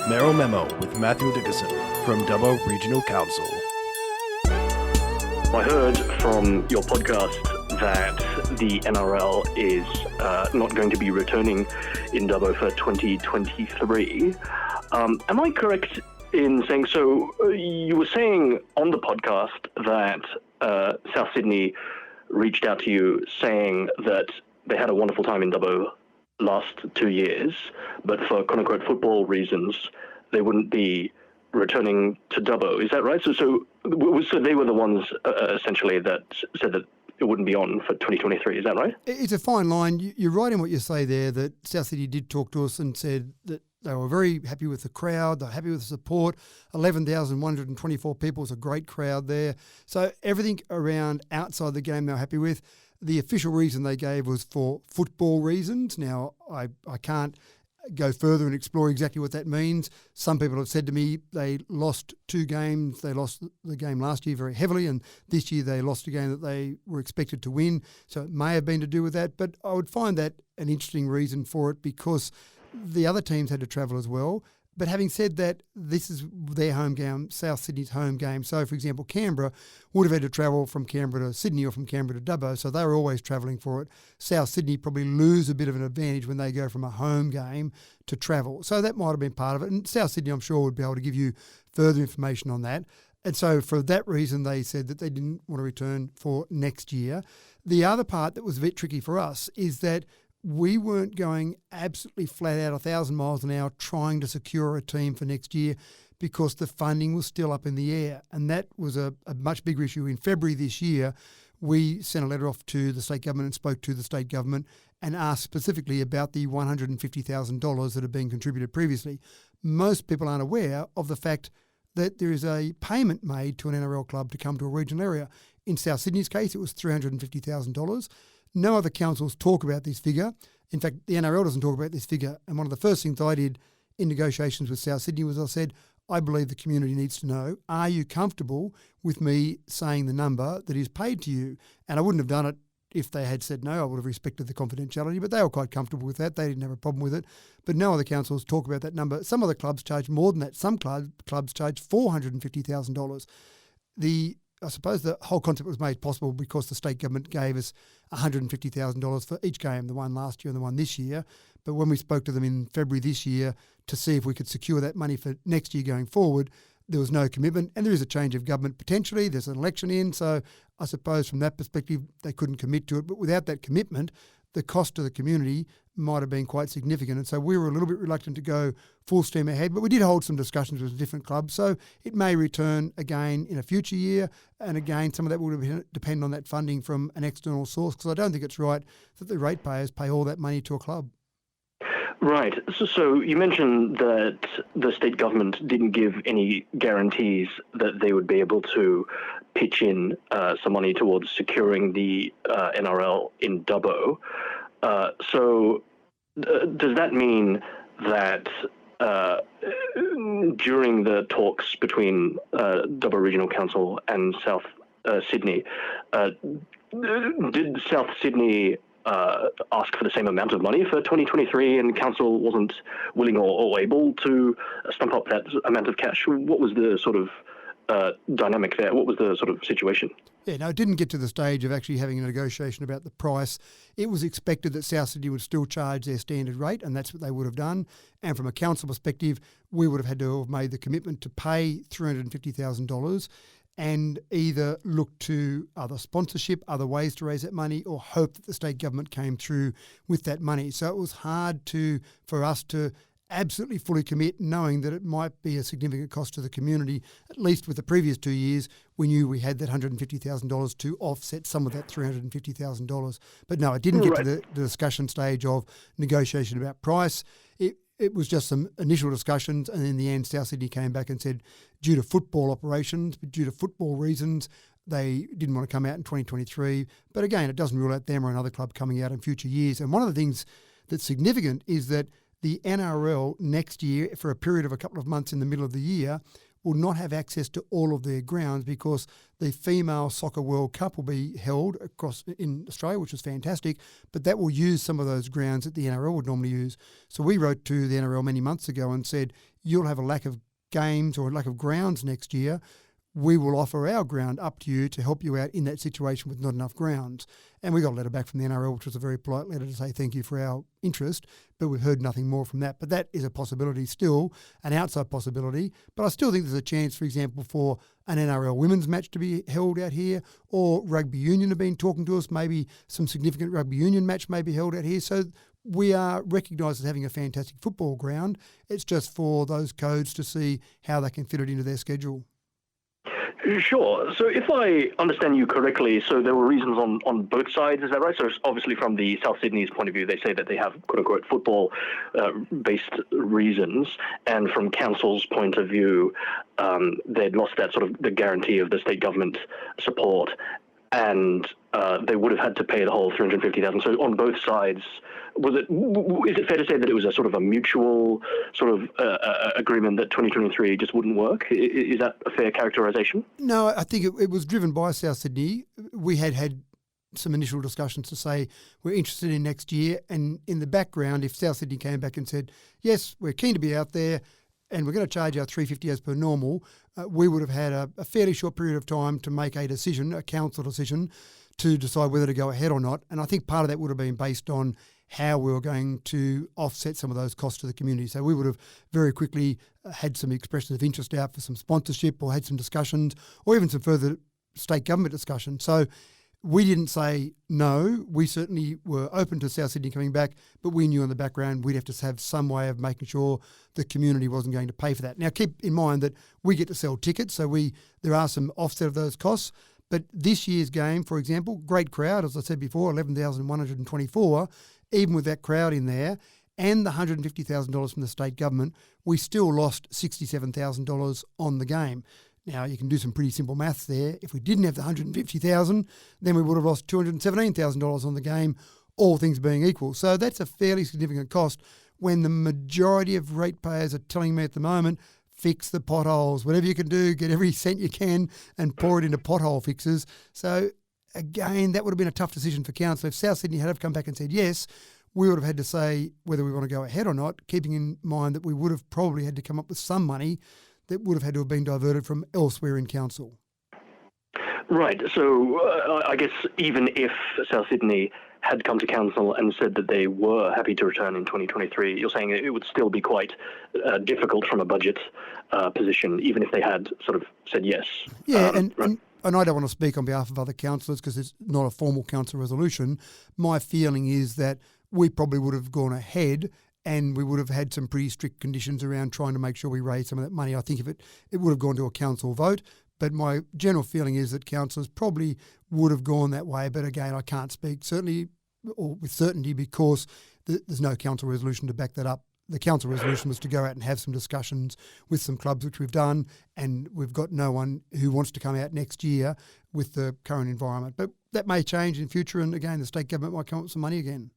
Merrill Memo with Matthew Dickerson from Dubbo Regional Council. I heard from your podcast that the NRL is not going to be returning in Dubbo for 2023. Am I correct in saying so? You were saying on the podcast that South Sydney reached out to you saying that they had a wonderful time in Dubbo last 2 years, but for quote-unquote football reasons, they wouldn't be returning to Dubbo. Is that right? So they were the ones essentially that said that it wouldn't be on for 2023. Is that right? It's a fine line. You're right in what you say there, that South Sydney did talk to us and said that they were very happy with the crowd. They're happy with the support. 11,124 people is a great crowd there. So everything around outside the game they're happy with. The official reason they gave was for football reasons. Now, I can't go further and explore exactly what that means. Some people have said to me they lost 2 games. They lost the game last year very heavily, and this year they lost a game that they were expected to win. So it may have been to do with that, but I would find that an interesting reason for it because the other teams had to travel as well. But having said that, this is their home game, South Sydney's home game. So, for example, Canberra would have had to travel from Canberra to Sydney or from Canberra to Dubbo, so they were always travelling for it. South Sydney probably lose a bit of an advantage when they go from a home game to travel. So that might have been part of it. And South Sydney, I'm sure, would be able to give you further information on that. And so for that reason, they said that they didn't want to return for next year. The other part that was a bit tricky for us is that we weren't going absolutely flat out 1,000 miles an hour trying to secure a team for next year because the funding was still up in the air. And that was a much bigger issue. In February this year, we sent a letter off to the state government and spoke to the state government and asked specifically about the $150,000 that had been contributed previously. Most people aren't aware of the fact that there is a payment made to an NRL club to come to a regional area. In South Sydney's case, it was $350,000. No other councils talk about this figure. In fact, the NRL doesn't talk about this figure. And one of the first things I did in negotiations with South Sydney was I said, I believe the community needs to know, are you comfortable with me saying the number that is paid to you? And I wouldn't have done it if they had said no. I would have respected the confidentiality, but they were quite comfortable with that. They didn't have a problem with it. But no other councils talk about that number. Some other clubs charge more than that. Some clubs charge $450,000. I suppose the whole concept was made possible because the state government gave us $150,000 for each game, the one last year and the one this year. But when we spoke to them in February this year to see if we could secure that money for next year going forward, there was no commitment. And there is a change of government potentially. There's an election in. So I suppose from that perspective, they couldn't commit to it. But without that commitment, the cost to the community might have been quite significant. And so we were a little bit reluctant to go full steam ahead, but we did hold some discussions with different clubs. So it may return again in a future year. And again, some of that will depend on that funding from an external source, because I don't think it's right that the ratepayers pay all that money to a club. Right. So you mentioned that the state government didn't give any guarantees that they would be able to pitch in some money towards securing the NRL in Dubbo. So does that mean that during the talks between Dubbo Regional Council and South Sydney, did South Sydney ask for the same amount of money for 2023 and council wasn't willing or able to stump up that amount of cash? What was the sort of dynamic there? What was the sort of situation? Yeah, no, it didn't get to the stage of actually having a negotiation about the price. It was expected that South Sydney would still charge their standard rate, and that's what they would have done. And from a council perspective, we would have had to have made the commitment to pay $350,000 and either look to other sponsorship, other ways to raise that money, or hope that the state government came through with that money. So it was hard for us to absolutely fully commit, knowing that it might be a significant cost to the community. At least with the previous 2 years, we knew we had that $150,000 to offset some of that $350,000. But no, it didn't get to the discussion stage of negotiation about price. It was just some initial discussions, and in the end, South Sydney came back and said, due to football operations, due to football reasons, they didn't want to come out in 2023. But again, it doesn't rule out them or another club coming out in future years. And one of the things that's significant is that the NRL next year, for a period of a couple of months in the middle of the year, will not have access to all of their grounds because the Female Soccer World Cup will be held across in Australia, which is fantastic, but that will use some of those grounds that the NRL would normally use. So we wrote to the NRL many months ago and said, you'll have a lack of games or a lack of grounds next year. We will offer our ground up to you to help you out in that situation with not enough grounds. And we got a letter back from the NRL, which was a very polite letter to say thank you for our interest, but we've heard nothing more from that. But that is a possibility still, an outside possibility. But I still think there's a chance, for example, for an NRL women's match to be held out here, or rugby union have been talking to us, maybe some significant rugby union match may be held out here. So we are recognised as having a fantastic football ground. It's just for those codes to see how they can fit it into their schedule. Sure. So if I understand you correctly, so there were reasons on both sides, is that right? So obviously from the South Sydney's point of view, they say that they have quote-unquote football-based reasons, and from council's point of view, they'd lost that sort of the guarantee of the state government support, and they would have had to pay the whole $350,000. So on both sides, is it fair to say that it was a sort of a mutual sort of agreement that 2023 just wouldn't work? Is that a fair characterisation? No, I think it was driven by South Sydney. We had some initial discussions to say we're interested in next year, and in the background, if South Sydney came back and said, yes, we're keen to be out there and we're going to charge our $350 as per normal, we would have had a fairly short period of time to make a decision, a council decision, to decide whether to go ahead or not. And I think part of that would have been based on how we were going to offset some of those costs to the community. So we would have very quickly had some expressions of interest out for some sponsorship, or had some discussions, or even some further state government discussion. So we didn't say no. We certainly were open to South Sydney coming back, but we knew in the background we'd have to have some way of making sure the community wasn't going to pay for that. Now, keep in mind that we get to sell tickets, so there are some offset of those costs. But this year's game, for example, great crowd, as I said before, 11,124. Even with that crowd in there and the $150,000 from the state government, we still lost $67,000 on the game. Now, you can do some pretty simple maths there. If we didn't have the $150,000, then we would have lost $217,000 on the game, all things being equal. So that's a fairly significant cost when the majority of ratepayers are telling me at the moment, fix the potholes. Whatever you can do, get every cent you can and pour it into pothole fixes. So again, that would have been a tough decision for council. If South Sydney had have come back and said yes, we would have had to say whether we want to go ahead or not, keeping in mind that we would have probably had to come up with some money that would have had to have been diverted from elsewhere in council. Right. So I guess even if South Sydney had come to council and said that they were happy to return in 2023, you're saying it would still be quite difficult from a budget position, even if they had sort of said yes. Yeah, right. And I don't want to speak on behalf of other councillors because it's not a formal council resolution. My feeling is that we probably would have gone ahead and we would have had some pretty strict conditions around trying to make sure we raised some of that money. I think if it would have gone to a council vote, but my general feeling is that councillors probably would have gone that way. But again, I can't speak certainly or with certainty because there's no council resolution to back that up. The council resolution was to go out and have some discussions with some clubs, which we've done, and we've got no one who wants to come out next year with the current environment. But that may change in future, and again, the state government might come up with some money again.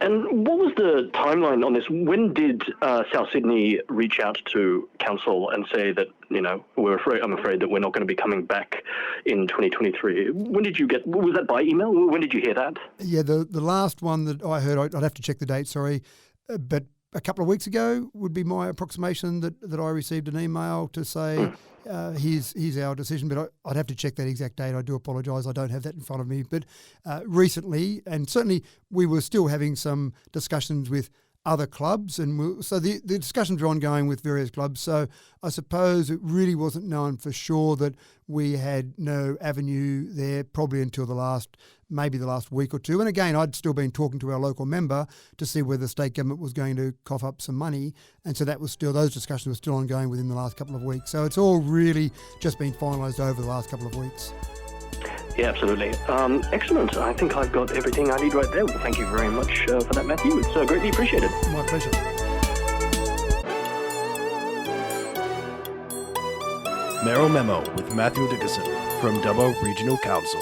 And what was the timeline on this? When did South Sydney reach out to council and say that, I'm afraid that we're not going to be coming back in 2023? When did you was that by email? When did you hear that? Yeah, the last one that I heard, I'd have to check the date, sorry, but a couple of weeks ago would be my approximation that I received an email to say, here's our decision, but I'd have to check that exact date. I do apologise, I don't have that in front of me. But recently, and certainly we were still having some discussions with other clubs, and so the discussions were ongoing with various clubs. So I suppose it really wasn't known for sure that we had no avenue there probably until maybe the last week or two. And again, I'd still been talking to our local member to see whether the state government was going to cough up some money. And so those discussions were still ongoing within the last couple of weeks. So it's all really just been finalised over the last couple of weeks. Yeah, absolutely. Excellent. I think I've got everything I need right there. Well, thank you very much for that, Matthew. It's greatly appreciated. My pleasure. Merrill Memo with Matthew Dickerson from Dubbo Regional Council.